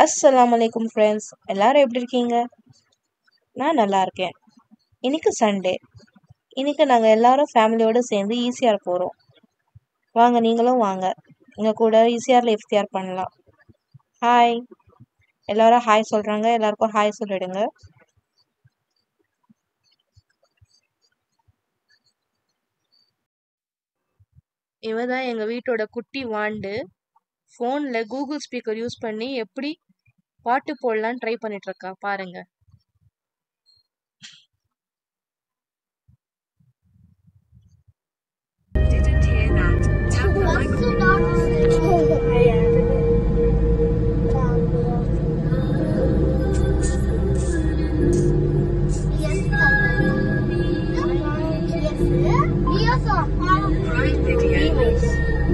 அஸ்ஸலாமு அலைக்கும் ஃப்ரெண்ட்ஸ், எல்லாரும் எப்படி இருக்கீங்க? நான் நல்லா இருக்கேன். இன்னைக்கு சண்டே. இன்னைக்கு நாங்கள் எல்லாரும் ஃபேமிலியோடு சேர்ந்து ஈசிஆர் போகிறோம். வாங்க, நீங்களும் வாங்க. எங்கள் கூட ஈசிஆரில் இஃப்தியார் பண்ணலாம். ஹாய். எல்லாரும் ஹாய் சொல்கிறாங்க. எல்லாருக்கும் ஹாய் சொல்லிடுங்க. இவ தான் எங்கள் வீட்டோட குட்டி வாண்டு. ஃபோனில் கூகுள் ஸ்பீக்கர் யூஸ் பண்ணி எப்படி பாட்டு போடலான்னு ட்ரை பண்ணிட்டு இருக்கா பாருங்க. Didn't hear that. Tap the microphone.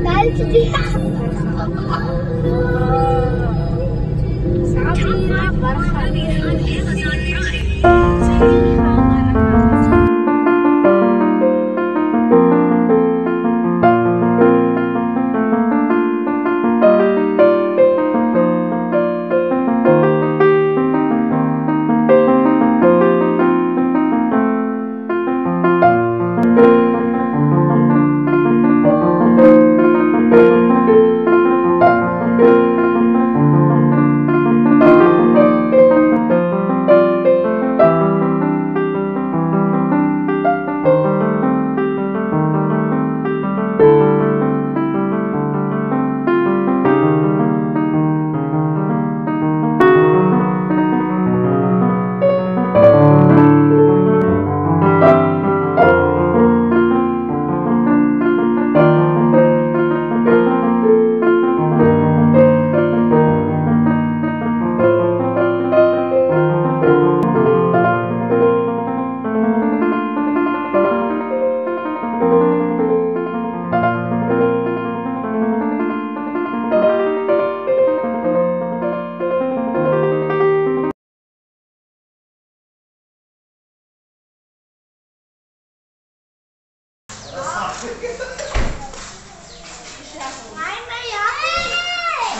Pride video.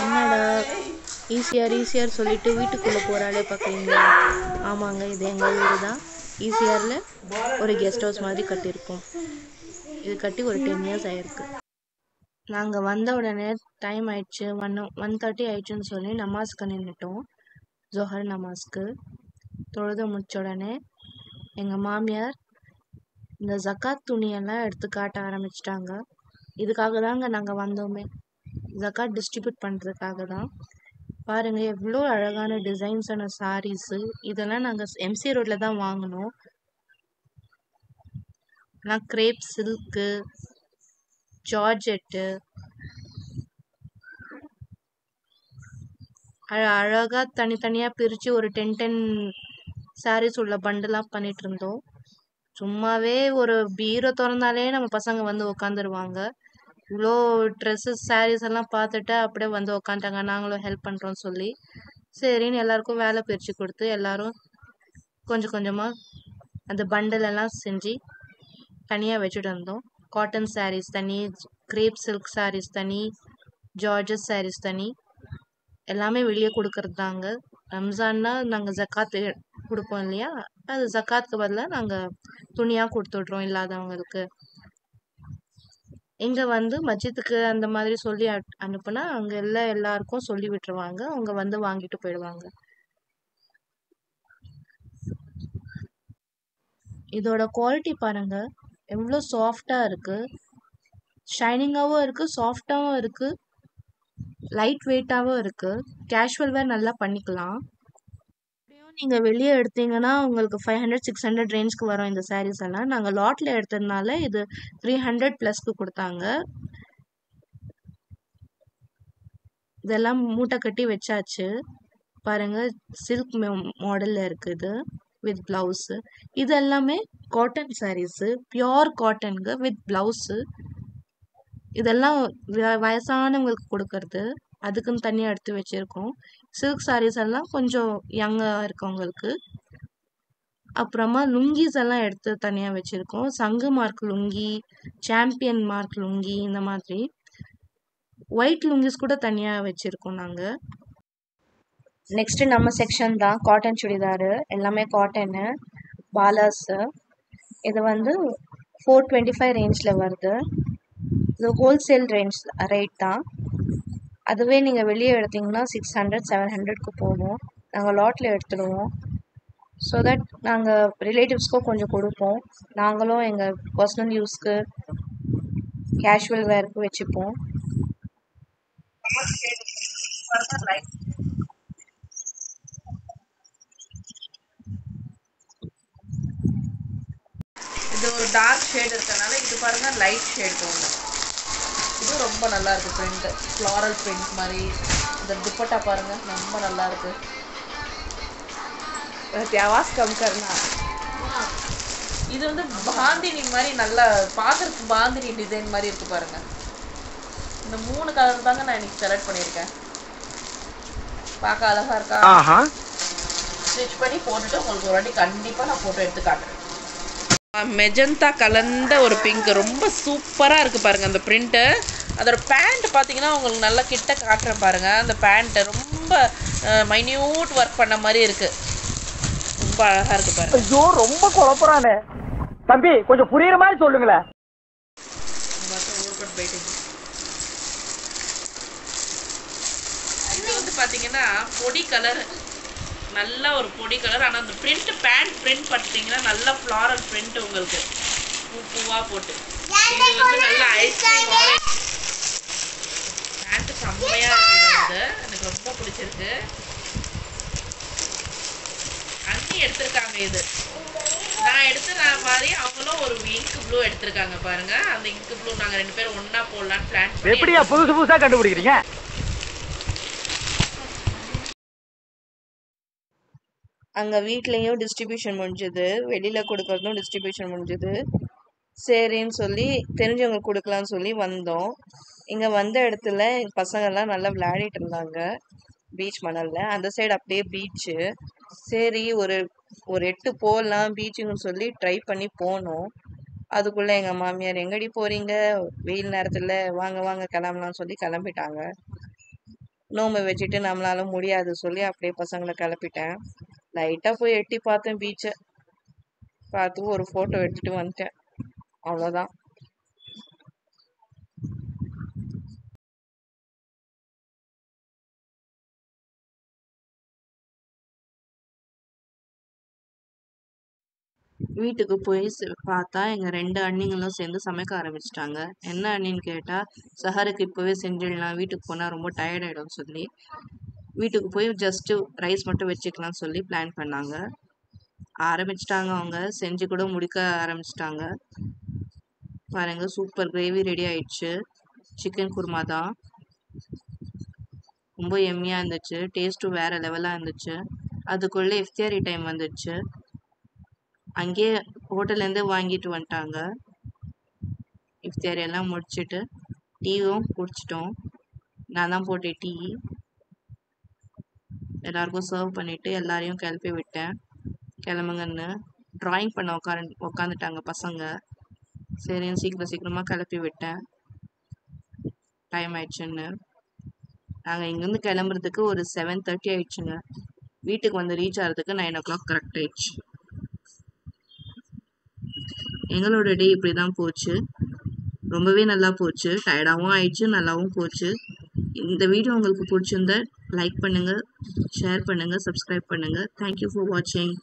என்னடா ஈசிஆர் சொல்லிட்டு வீட்டுக்குள்ளே போகிறாளே பார்க்குறீங்களா? ஆமாங்க, இது எங்கள் வீடு தான். ஈசிஆரில் ஒரு கெஸ்ட் ஹவுஸ் மாதிரி கட்டியிருக்கோம். இது கட்டி ஒரு 10 இயர்ஸ் ஆயிருக்கு. நாங்கள் வந்த உடனே டைம் ஆயிடுச்சு, 1:30 ஆயிடுச்சுன்னு சொல்லி நமாஸ்க்கு நின்றுட்டோம். ஜொஹர் நமாஸ்க்கு தொழுது முடிச்ச உடனே எங்கள் மாமியார் இந்த ஜக்காத் துணியெல்லாம் எடுத்து காட்ட ஆரம்பிச்சிட்டாங்க. இதுக்காக தாங்க நாங்கள் வந்தோமே, ஜக்காத் டிஸ்ட்ரிபியூட் பண்ணுறதுக்காக தான். பாருங்க, எவ்வளோ அழகான டிசைன்ஸான சாரீஸு. இதெல்லாம் நாங்கள் எம்சி ரோட்டில் தான் வாங்கினோம். ஆனால் கிரேப் சில்க்கு, ஜார்ஜெட்டு, அழகாக தனித்தனியாக பிரித்து ஒரு 10 சாரீஸ் உள்ள பண்டலாக பண்ணிட்டு இருந்தோம். சும்மாவே ஒரு பீரோ திறந்தாலே நம்ம பசங்க வந்து உட்காந்துருவாங்க. இவ்வளோ ட்ரெஸ்ஸஸ் சாரீஸ் எல்லாம் பார்த்துட்டு அப்படியே வந்து உக்காந்துட்டாங்க. நாங்களும் ஹெல்ப் பண்ணுறோன்னு சொல்லி சரின்னு எல்லாருக்கும் வேலை பிரித்து கொடுத்து எல்லாரும் கொஞ்சம் கொஞ்சமாக அந்த பண்டல் எல்லாம் செஞ்சு தனியாக வச்சுட்டு இருந்தோம். காட்டன் சாரீஸ் தனி, கிரேப் சில்க் சாரீஸ் தனி, ஜார்ஜஸ் சாரீஸ் தனி, எல்லாமே வெளியே கொடுக்கறது தாங்க. ரம்ஜான்னா நாங்கள் ஜக்காத் கொடுப்போம் இல்லையா, அது ஜக்காத்துக்கு பதிலாக நாங்கள் துணியாக கொடுத்துட்றோம் இல்லாதவங்களுக்கு. இங்கே வந்து மஸ்ஜித்துக்கு அந்த மாதிரி சொல்லி அனுப்புனா அங்கே எல்லாருக்கும் சொல்லி விட்டுருவாங்க. அவங்க வந்து வாங்கிட்டு போயிடுவாங்க. இதோட குவாலிட்டி பாருங்க, எவ்வளோ சாஃப்டாக இருக்குது. ஷைனிங்காகவும் இருக்குது, சாஃப்டாகவும் இருக்குது, லைட் வெயிட்டாகவும் இருக்குது. கேஷுவல் வேர் நல்லா பண்ணிக்கலாம். நீங்கள் வெளியே எடுத்தீங்கன்னா உங்களுக்கு 500-600 ரேஞ்சுக்கு வரும் இந்த சாரீஸ் எல்லாம். நாங்கள் லாட்டில் எடுத்ததுனால இது 300 ப்ளஸ்க்கு கொடுத்தாங்க. இதெல்லாம் மூட்டை கட்டி வச்சாச்சு. பாருங்க, சில்க் மாடலில் இருக்குது வித் ப்ளவுஸு. இது எல்லாமே காட்டன் சாரீஸு, பியோர் காட்டனுங்க வித் ப்ளவுஸு. இதெல்லாம் வயசானவங்களுக்கு கொடுக்கறது, அதுக்குன்னு தனியாக எடுத்து வச்சுருக்கோம். சில்க் சாரீஸ் எல்லாம் கொஞ்சம் யங்காக இருக்கவங்களுக்கு. அப்புறமா லுங்கீஸ் எல்லாம் எடுத்து தனியாக வச்சுருக்கோம். சங்கு mark lungi, champion mark lungi, இந்த மாதிரி ஒயிட் லுங்கிஸ் கூட தனியாக வச்சுருக்கோம் நாங்கள். நெக்ஸ்ட் நம்ம செக்ஷன் தான் காட்டன் சுடிதாரு, எல்லாமே காட்டனு பாலாஸு. இது வந்து 425 ரேஞ்சில் வருது. இது ஹோல்சேல் ரேட் தான். அதுவே நீங்கள் வெளியே எடுத்தீங்கன்னா 600 700க்கு போகும். நாங்கள் லாட்டில் எடுத்துடுவோம். ஸோ தட் நாங்கள் ரிலேட்டிவ்ஸ்க்கும் கொஞ்சம் கொடுப்போம். நாங்களும் எங்கள் பர்சனல் யூஸ்க்கு கேஷுவல் வேருக்கு வச்சுப்போம். இது ஒரு டார்க் ஷேட் இருக்கனால இது பாருங்க லைட் ஷேட் போகணும். இது ரொம்ப நல்லா இருக்கு பிரிண்ட், ஃப்ளாரல் பிரிண்ட் மாதிரி. இந்த துப்பட்டா பாருங்க ரொம்ப நல்லா இருக்கு. ஆவாஸ் கம் கர்னா. இது வந்து பாந்தினி மாதிரி நல்லா பார்க்கறதுக்கு பாந்தினி டிசைன் மாதிரி இருக்கு பாருங்க. இந்த 3 கலர் தாங்க நான் இன்னைக்கு செலக்ட் பண்ணியிருக்கேன். பார்க்க அழகா இருக்கா? ஸ்டிச் பண்ணி போட்டுட்டு உங்களுக்கு ஒரு வாட்டி கண்டிப்பாக நான் ஃபோட்டோ எடுத்து காட்டுறேன். மெஜந்தா கலந்த ஒரு பிங்க் ரொம்ப சூப்பராக இருக்குது பாருங்கள் அந்த பிரிண்ட்டு. அதோட பேண்ட் பார்த்தீங்கன்னா உங்களுக்கு நல்லா கிட்ட காட்டுறேன் பாருங்கள். அந்த பேண்ட்டு ரொம்ப மைன்யூட் ஒர்க் பண்ண மாதிரி இருக்குது. ரொம்ப அழகாக இருக்குது பாருங்கள். ஐயோ ரொம்ப குழப்பறானே தம்பி, கொஞ்சம் புரியுற மாதிரி சொல்லுங்களேன். இது வந்து பார்த்தீங்கன்னா பொடி கலர், நல்ல ஒரு பொடி கலர். ஆனால் அந்த பிரிண்ட் பேண்ட் பிரிண்ட் பார்த்தீங்கன்னா நல்ல ஃப்ளாரல் பிரிண்ட் உங்களுக்கு பூவாக போட்டு. இது வந்து நல்ல ஐஸ்கிரீம் ஆரஞ்சு பேண்ட் செம்மையாக இருக்குது. வந்து எனக்கு ரொம்ப பிடிச்சிருக்கு. அண்ணி எடுத்திருக்காங்க. இது நான் எடுத்துற மாதிரி அவங்களும் ஒரு இங்க் ப்ளூ எடுத்திருக்காங்க பாருங்க. அந்த இங்க் ப்ளூ நாங்கள் 2 பேரும் ஒன்றா போடலான்னு பிளான் பண்ணி. எப்படியா புதுசு புதுசா கண்டுபிடிக்கிறீங்க? அங்கே வீட்லேயும் டிஸ்ட்ரிபியூஷன் முடிஞ்சுது, வெளியில் கொடுக்கறதும் டிஸ்ட்ரிபியூஷன் முடிஞ்சுது. சரின்னு சொல்லி தெரிஞ்சவங்களுக்கு கொடுக்கலான்னு சொல்லி வந்தோம். இங்கே வந்த இடத்துல பசங்கள்லாம் நல்லா விளையாடிட்டு இருந்தாங்க பீச் மணலில். அந்த சைடு அப்படியே பீச்சு. சரி ஒரு 8 போகலாம் பீச்சுன்னு சொல்லி ட்ரை பண்ணி போனோம். அதுக்குள்ளே எங்கள் மாமியார் எங்கடி போகிறீங்க வெயில் நேரத்தில், வாங்க வாங்க கிளம்பலாம்னு சொல்லி கிளம்பிட்டாங்க. நோம்பை வச்சுட்டு நம்மளால முடியாது சொல்லி அப்படியே பசங்களை கிளப்பிட்டேன். லைட்டாக போய் எட்டி பார்த்தேன் பீச்சை. பார்த்து ஒரு ஃபோட்டோ எடுத்துகிட்டு வந்துட்டேன். அவ்வளோதான். வீட்டுக்கு போய் பார்த்தா எங்கள் 2 அண்ணிங்களும் சேர்ந்து சமைக்க ஆரம்பிச்சிட்டாங்க. என்ன அண்ணின்னு கேட்டால், சஹருக்கு இப்போவே செஞ்சிடலாம், வீட்டுக்கு போனால் ரொம்ப டயர்ட் ஆகிடும் சொல்லி வீட்டுக்கு போய் ஜஸ்ட்டு ரைஸ் மட்டும் வச்சுக்கலாம்னு சொல்லி பிளான் பண்ணாங்க. ஆரம்பிச்சிட்டாங்க. அவங்க செஞ்சு கூட முடிக்க ஆரம்பிச்சிட்டாங்க. பாருங்க சூப்பர் கிரேவி ரெடி ஆயிடுச்சு. சிக்கன் குருமா தான். ரொம்ப எம்மியாக இருந்துச்சு. டேஸ்ட்டும் வேறு லெவலாக இருந்துச்சு. அதுக்குள்ளே இஃப்தியாரி டைம் வந்துடுச்சு. அங்கேயே ஹோட்டல்லேருந்து வாங்கிட்டு வந்துட்டாங்க. இஃப்தியாரி எல்லாம் முடிச்சுட்டு டீயும் குடிச்சிட்டோம். நான் தான் போட்டேன் டீ. எல்லாருக்கும் சர்வ் பண்ணிவிட்டு எல்லாரையும் கிளப்பி விட்டேன். கிளம்புங்கன்னு. ட்ராயிங் பண்ண உட்காந்துட்டாங்க பசங்க. சரின்னு சீக்கிரமாக கிளப்பி விட்டேன். டைம் ஆயிடுச்சுன்னு. நாங்கள் இங்கேருந்து கிளம்புறதுக்கு ஒரு 7:30 ஆயிடுச்சுங்க. வீட்டுக்கு வந்து ரீச் ஆகிறதுக்கு 9 o'clock கரெக்ட் ஆயிடுச்சு. எங்களோட டே இப்படி தான் போச்சு. ரொம்பவே நல்லா போச்சு. டயர்டாகவும் ஆயிடுச்சு, நல்லாவும் போச்சு. இந்த வீடியோ உங்களுக்கு பிடிச்சிருந்தா லைக் பண்ணுங்கள், ஷேர் பண்ணுங்கள், சப்ஸ்கிரைப் பண்ணுங்கள். தேங்க்யூ ஃபார் வாட்சிங்.